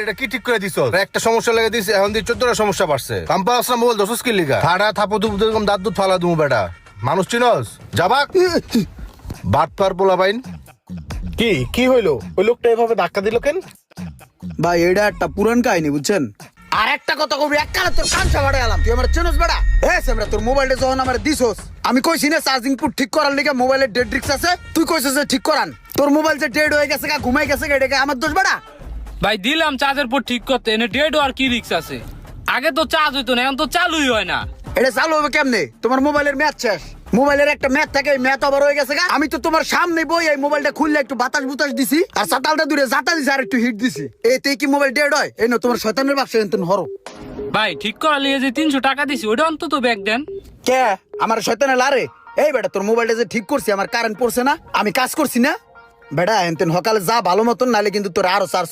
এটা কি ঠিক করে দিছ? একটা সমস্যা লেগে দিছে, এখন দিয়ে 14টা সমস্যা বাড়ছে। কাম্পা আসলাম মোবাইল দোষ কি লিগা? ঠাড়া থাপো দুপ এরকম দাঁত দুধ ফালা দুমু বেটা। মানুষ চিনস? যাবাক বাট পার পোলা বাইন। কি হইলো? ওই লোকটা এভাবে ধাক্কা দিল কেন? ভাই এটা একটা পুরান কাহিনী বুঝছেন। আর একটা কথা কবি এককালে তোর কাঁচা বাড়ে এলাম, তুই আমার চেনস বেড়া। আমরা তোর মোবাইলটা যখন আমার দিছস, আমি কইছি না চার্জিং পুট ঠিক করার লিগে মোবাইলের ডেড রিক্স আছে, তুই কইছিস যে ঠিক করান। তোর মোবাইল যে ডেড হয়ে গেছে গা, ঘুমাই গেছে গা, এটা আমার দোষ বেড়া? ভাই দিলাম চার্জের পর ঠিক করতে, এনে ডেড আর কি রিক্স আছে? আগে তো চার্জ হইতো না, এখন তো চালুই হয় না। এটা চালু হবে কেমনে? তোমার মোবাইলের ম্যাচ শেষ। মোবাইলের একটা ম্যাচ থাকে, ম্যাচ ওভার হয়ে গেছে গা। আমি তো তোমার সামনে বই এই মোবাইলটা খুললে একটু বাতাস বুতাস দিছি, আর সাতালটা দূরে জাতা দিছি, আর একটু হিট দিছি। এতেই কি মোবাইল ডেড হয়? এই না তোমার শয়তানের ব্যবসা এনতেন হরো। ভাই ঠিক করা লিয়ে যে 300 টাকা দিছি, ওটা অন্তত ব্যাগ দেন। কে আমার শয়তানে লারে? এই বেটা তোর মোবাইলটা যে ঠিক করছি, আমার কারেন্ট পড়ছে না, আমি কাজ করছি না বেটা। এনতেন সকালে যা ভালো মতন, নালে কিন্তু তোর আরো চার্জ